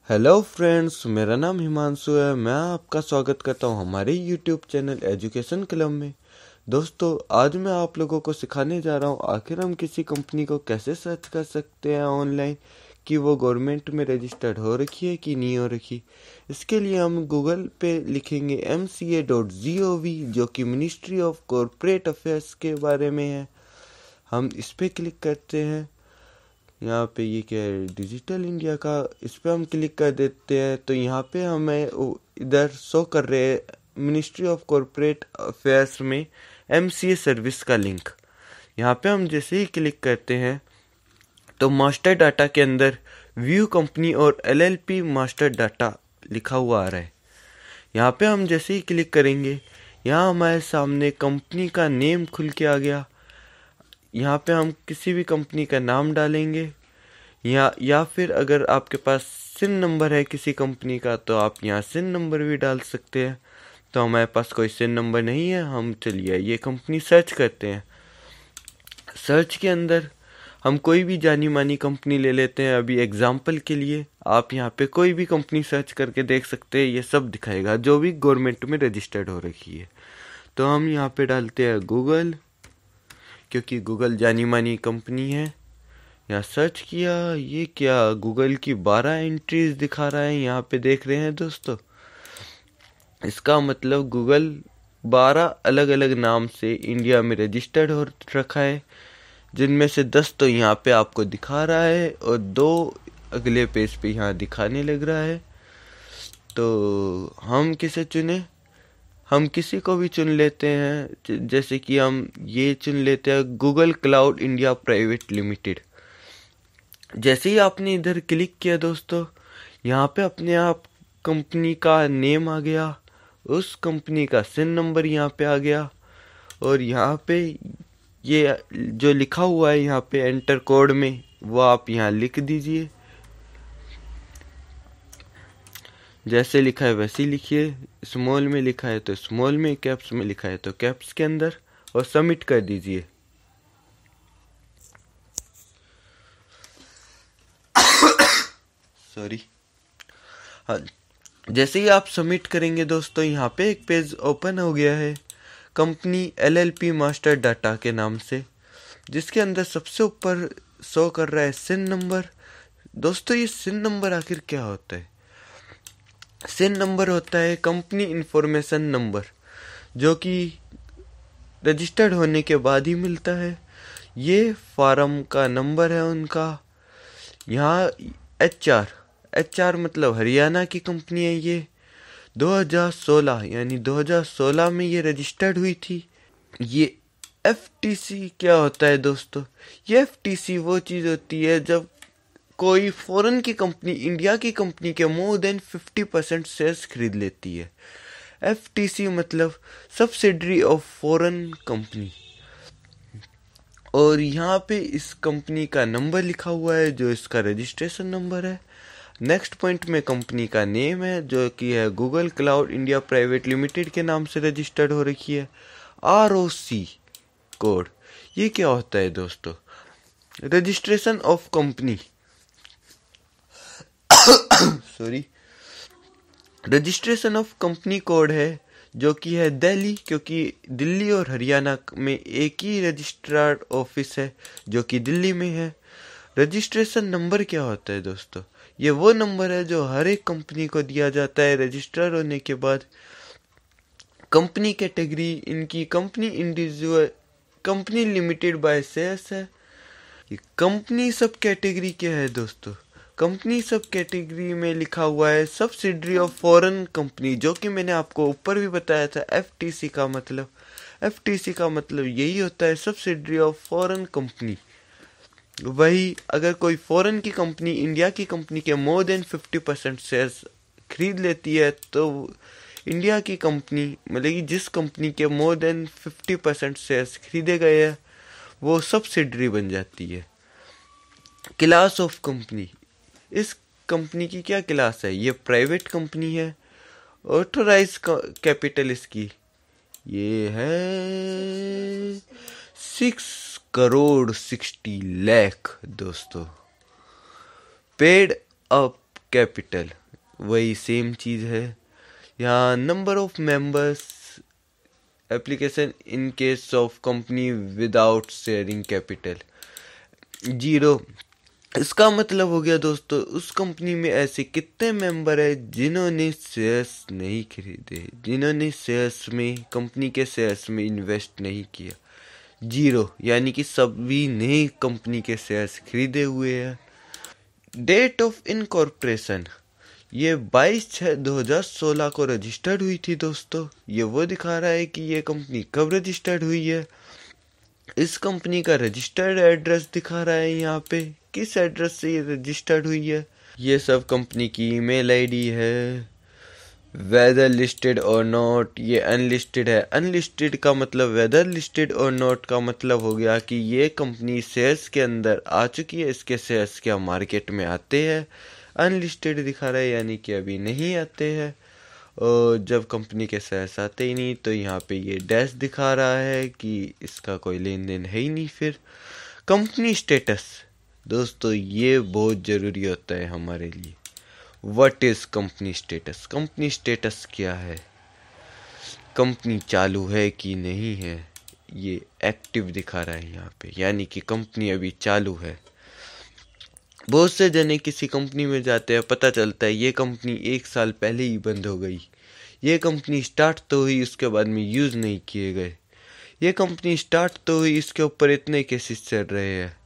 Hello friends, मेरा नाम हिमांशु है। मैं आपका स्वागत करता हूं हमारे यूट्यूब चैनल एजुकेशन क्लब में। दोस्तों, आज मैं आप लोगों को सिखाने जा रहा हूं आखिर हम किसी कंपनी को कैसे सर्च कर सकते हैं ऑनलाइन कि वो गवर्नमेंट में रजिस्टर्ड हो रखी है कि नहीं हो रखी। इसके लिए हम गूगल पे लिखेंगे mca.gov, जो कि मिनिस्ट्री ऑफ कॉरपोरेट अफेयर्स के बारे में है। हम इस पर क्लिक करते हैं। यहाँ पे ये क्या है, डिजिटल इंडिया का, इस पर हम क्लिक कर देते हैं तो यहाँ पे हमें इधर शो कर रहे हैं मिनिस्ट्री ऑफ कॉरपोरेट अफेयर्स में एमसीए सर्विस का लिंक। यहाँ पे हम जैसे ही क्लिक करते हैं तो मास्टर डाटा के अंदर व्यू कंपनी और एलएलपी मास्टर डाटा लिखा हुआ आ रहा है। यहाँ पे हम जैसे ही क्लिक करेंगे, यहाँ हमारे सामने कंपनी का नेम खुल के आ गया। यहाँ पे हम किसी भी कंपनी का नाम डालेंगे, या फिर अगर आपके पास सिन नंबर है किसी कंपनी का तो आप यहाँ सिन नंबर भी डाल सकते हैं। तो हमारे पास कोई सिन नंबर नहीं है, हम चलिए ये कंपनी सर्च करते हैं। सर्च के अंदर हम कोई भी जानी मानी कंपनी ले लेते हैं। अभी एग्जाम्पल के लिए आप यहाँ पे कोई भी कंपनी सर्च करके देख सकते हैं, ये सब दिखाएगा जो भी गवर्नमेंट में रजिस्टर्ड हो रखी है। तो हम यहाँ पे डालते हैं गूगल, क्योंकि गूगल जानी मानी कंपनी है। यहाँ सर्च किया, ये क्या गूगल की 12 एंट्रीज दिखा रहा है, यहाँ पे देख रहे हैं दोस्तों। इसका मतलब गूगल 12 अलग अलग नाम से इंडिया में रजिस्टर्ड हो रखा है, जिनमें से 10 तो यहाँ पे आपको दिखा रहा है और 2 अगले पेज पे यहाँ दिखाने लग रहा है। तो हम किसे चुने? हम किसी को भी चुन लेते हैं, जैसे कि हम ये चुन लेते हैं Google cloud India private limited. जैसे ही आपने इधर क्लिक किया दोस्तों, यहाँ पे अपने आप कंपनी का नेम आ गया, उस कंपनी का सिन नंबर यहाँ पे आ गया, और यहाँ पे ये जो लिखा हुआ है यहाँ पे एंटर कोड में, वो आप यहाँ लिख दीजिए। जैसे लिखा है वैसे ही लिखिए। स्मॉल में लिखा है तो स्मॉल में, कैप्स में लिखा है तो कैप्स के अंदर, और सबमिट कर दीजिए। सॉरी। हाँ, जैसे ही आप सबमिट करेंगे दोस्तों, यहाँ पे एक पेज ओपन हो गया है कंपनी एलएलपी मास्टर डाटा के नाम से, जिसके अंदर सबसे ऊपर शो कर रहा है सिन नंबर। दोस्तों, ये सिन नंबर आखिर क्या होता है? सिन नंबर होता है कंपनी इंफॉर्मेशन नंबर, जो कि रजिस्टर्ड होने के बाद ही मिलता है। ये फार्म का नंबर है उनका। यहाँ एचआर मतलब हरियाणा की कंपनी है। ये 2016 यानी 2016 में ये रजिस्टर्ड हुई थी। ये एफटीसी क्या होता है दोस्तों? ये एफटीसी वो चीज़ होती है जब कोई फॉरेन की कंपनी इंडिया की कंपनी के मोर देन 50% शेयर्स खरीद लेती है। एफटीसी मतलब सब्सिडरी ऑफ फॉरेन कंपनी। और यहाँ पे इस कंपनी का नंबर लिखा हुआ है, जो इसका रजिस्ट्रेशन नंबर है। नेक्स्ट पॉइंट में कंपनी का नेम है, जो कि है Google cloud India private limited के नाम से रजिस्टर्ड हो रखी है। आरओसी कोड, ये क्या होता है दोस्तों? Registration of company sorry, registration of company code है, जो कि है दिल्ली, क्योंकि दिल्ली और हरियाणा में एक ही रजिस्ट्रार ऑफिस है जो कि दिल्ली में है। रजिस्ट्रेशन नंबर क्या होता है दोस्तों? ये वो नंबर है जो हर एक कंपनी को दिया जाता है रजिस्टर होने के बाद। कंपनी कैटेगरी इनकी company individual, company limited by shares है। ये कंपनी सब कैटेगरी क्या है दोस्तों? कंपनी सब कैटेगरी में लिखा हुआ है सब्सिडरी ऑफ फॉरेन कंपनी, जो कि मैंने आपको ऊपर भी बताया था। एफटीसी का मतलब यही होता है, सब्सिडरी ऑफ फॉरेन कंपनी। वही अगर कोई फॉरेन की कंपनी इंडिया की कंपनी के मोर देन 50% शेयर्स खरीद लेती है, तो इंडिया की कंपनी मतलब कि जिस कंपनी के मोर देन 50% शेयर्स खरीदे गए हैं, वो सब्सिडरी बन जाती है। क्लास ऑफ कंपनी, इस कंपनी की क्या क्लास है? ये प्राइवेट कंपनी है। ऑथोराइज कैपिटल इसकी ये है 6 करोड़ 60 लाख दोस्तों। पेड अप कैपिटल वही सेम चीज़ है। यहाँ number of members application in case of company without sharing capital 0। इसका मतलब हो गया दोस्तों, उस कंपनी में ऐसे कितने मेंबर है जिन्होंने शेयर्स नहीं खरीदे, जिन्होंने शेयर्स में कंपनी के शेयर्स में इन्वेस्ट नहीं किया। 0 यानी कि सभी ने कंपनी के शेयर्स खरीदे हुए हैं। डेट ऑफ इनकॉर्पोरेशन ये 22/6/2016 को रजिस्टर्ड हुई थी दोस्तों। ये वो दिखा रहा है कि ये कंपनी कब रजिस्टर्ड हुई है। इस कंपनी का रजिस्टर्ड एड्रेस दिखा रहा है यहाँ पे, किस एड्रेस से ये रजिस्टर्ड हुई है। ये सब कंपनी की ईमेल आईडी है। वेदर लिस्टेड और नॉट ये अनलिस्टेड है। अनलिस्टेड का मतलब वेदर लिस्टेड और नॉट का मतलब हो गया कि ये कंपनी शेयर्स के अंदर आ चुकी है, इसके शेयर्स क्या मार्केट में आते हैं। अनलिस्टेड दिखा रहा है यानी कि अभी नहीं आते हैं। और जब कंपनी के शेयर्स आते ही नहीं तो यहाँ पे ये डैश दिखा रहा है कि इसका कोई लेन देन है ही नहीं। फिर कंपनी स्टेटस दोस्तों ये बहुत ज़रूरी होता है हमारे लिए। What is company status. Company status क्या है, कंपनी चालू है कि नहीं है, ये एक्टिव दिखा रहा है यहाँ पे, यानी कि कंपनी अभी चालू है। बहुत से जने किसी कंपनी में जाते हैं, पता चलता है ये कंपनी 1 साल पहले ही बंद हो गई। ये कंपनी स्टार्ट तो हुई उसके बाद में यूज़ नहीं किए गए। ये कंपनी स्टार्ट तो हुई इसके ऊपर इतने केसेस चल रहे हैं,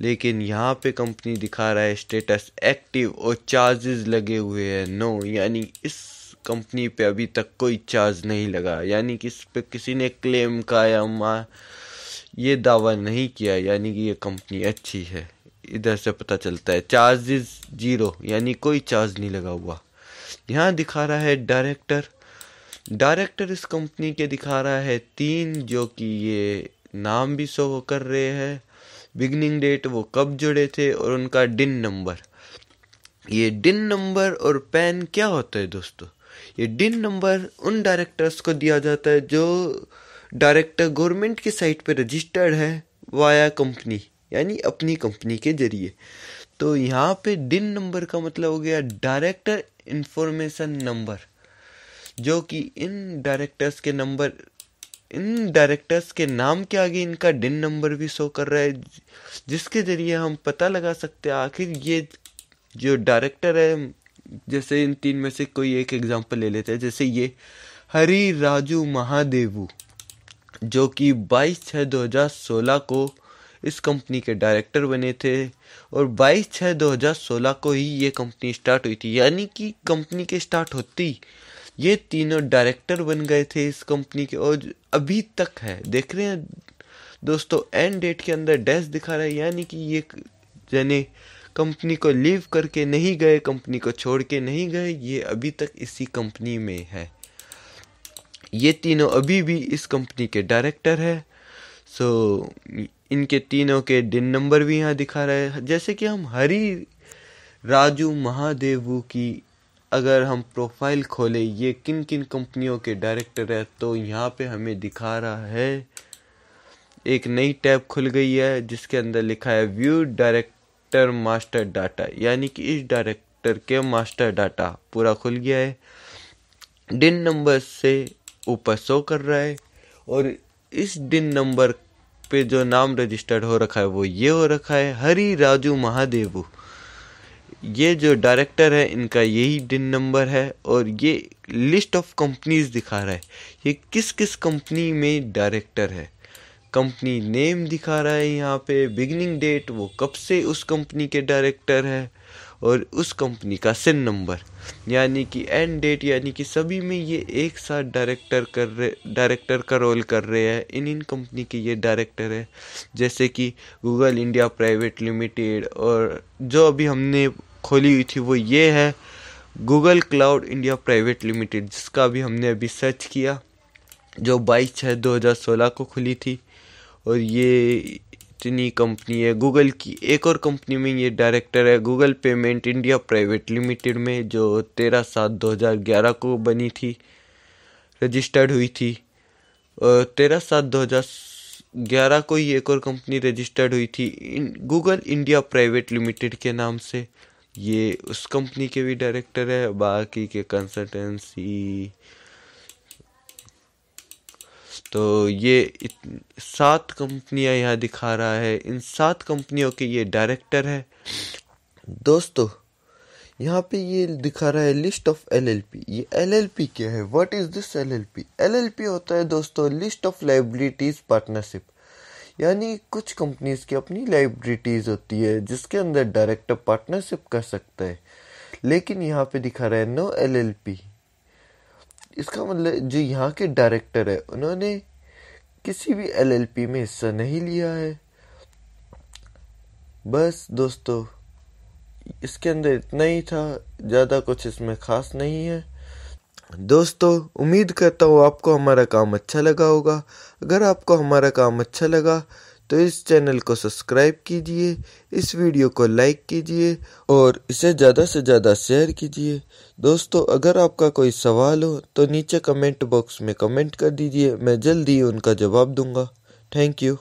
लेकिन यहाँ पे कंपनी दिखा रहा है स्टेटस एक्टिव और चार्जेस लगे हुए हैं नो, यानी इस कंपनी पे अभी तक कोई चार्ज नहीं लगा, यानी कि इस पे किसी ने क्लेम का या ये दावा नहीं किया, यानी कि ये कंपनी अच्छी है। इधर से पता चलता है चार्जेस 0 यानी कोई चार्ज नहीं लगा हुआ। यहाँ दिखा रहा है डायरेक्टर इस कंपनी के दिखा रहा है 3, जो कि ये नाम भी शो कर रहे हैं, बिगनिंग डेट वो कब जुड़े थे और उनका डिन नंबर। ये डिन नंबर और पैन क्या होता है दोस्तों। ये डिन नंबर उन डायरेक्टर्स को दिया जाता है जो डायरेक्टर गवर्नमेंट की साइट पे रजिस्टर्ड है वाया कंपनी, यानी अपनी कंपनी के जरिए। तो यहाँ पे डिन नंबर का मतलब हो गया डायरेक्टर इंफॉर्मेशन नंबर, जो कि इन डायरेक्टर्स के नाम के आगे इनका डिन नंबर भी शो कर रहा है, जिसके जरिए हम पता लगा सकते हैं आखिर ये जो डायरेक्टर है। जैसे इन 3 में से कोई एक एग्जांपल ले लेते हैं, जैसे ये हरी राजू महादेवु, जो कि 22/6/2016 को इस कंपनी के डायरेक्टर बने थे और 22/6/2016 को ही ये कंपनी स्टार्ट हुई थी, यानी कि कंपनी के स्टार्ट होती ये तीनों डायरेक्टर बन गए थे इस कंपनी के और अभी तक है। देख रहे हैं दोस्तों एंड डेट के अंदर डैश दिखा रहा है, यानी कि ये जने कंपनी को लीव करके नहीं गए, कंपनी को छोड़ के नहीं गए, ये अभी तक इसी कंपनी में है। ये तीनों अभी भी इस कंपनी के डायरेक्टर है। सो इनके तीनों के डिन नंबर भी यहाँ दिखा रहा है। जैसे कि हम हरी राजू महादेवु की अगर हम प्रोफाइल खोले ये किन किन कंपनियों के डायरेक्टर है, तो यहाँ पे हमें दिखा रहा है एक नई टैब खुल गई है जिसके अंदर लिखा है व्यू डायरेक्टर मास्टर डाटा, यानी कि इस डायरेक्टर के मास्टर डाटा पूरा खुल गया है। डिन नंबर से ऊपर शो कर रहा है और इस डिन नंबर पे जो नाम रजिस्टर्ड हो रखा है वो ये हो रखा है हरी राजू महादेवु। ये जो डायरेक्टर है इनका यही डिन नंबर है और ये लिस्ट ऑफ कंपनीज दिखा रहा है ये किस किस कंपनी में डायरेक्टर है। कंपनी नेम दिखा रहा है यहाँ पे, बिगिनिंग डेट वो कब से उस कंपनी के डायरेक्टर है और उस कंपनी का सिन नंबर, यानी कि एंड डेट, यानी कि सभी में ये एक साथ डायरेक्टर का रोल कर रहे हैं। इन कंपनी के ये डायरेक्टर है, जैसे कि गूगल इंडिया प्राइवेट लिमिटेड, और जो अभी हमने खोली हुई थी वो ये है Google cloud India private limited, जिसका अभी हमने अभी सर्च किया, जो 22/6/2016 को खुली थी। और ये इतनी कंपनी है। गूगल की एक और कंपनी में ये डायरेक्टर है Google payment India private limited में, जो 13/7/2011 को बनी थी, रजिस्टर्ड हुई थी। और 13/7/2011 को ही एक और कंपनी रजिस्टर्ड हुई थी गूगल इंडिया प्राइवेट लिमिटेड के नाम से। ये उस कंपनी के भी डायरेक्टर है, बाकी के कंसल्टेंसी। तो ये 7 कंपनियां यहाँ दिखा रहा है, इन 7 कंपनियों के ये डायरेक्टर है। दोस्तों यहाँ पे ये दिखा रहा है लिस्ट ऑफ एलएलपी। ये एलएलपी क्या है? What is this LLP? LLP होता है दोस्तों लिस्ट ऑफ लायबिलिटीज पार्टनरशिप, यानी कुछ कंपनीज की अपनी लायबिलिटीज होती है जिसके अंदर डायरेक्टर पार्टनरशिप कर सकता है। लेकिन यहाँ पे दिखा रहा है नो एलएलपी। इसका मतलब जो यहाँ के डायरेक्टर है उन्होंने किसी भी एलएलपी में हिस्सा नहीं लिया है। बस दोस्तों इसके अंदर इतना ही था, ज़्यादा कुछ इसमें खास नहीं है। दोस्तों उम्मीद करता हूँ आपको हमारा काम अच्छा लगा होगा। अगर आपको हमारा काम अच्छा लगा तो इस चैनल को सब्सक्राइब कीजिए, इस वीडियो को लाइक कीजिए और इसे ज़्यादा से ज़्यादा शेयर कीजिए। दोस्तों अगर आपका कोई सवाल हो तो नीचे कमेंट बॉक्स में कमेंट कर दीजिए, मैं जल्द ही उनका जवाब दूंगा। Thank you.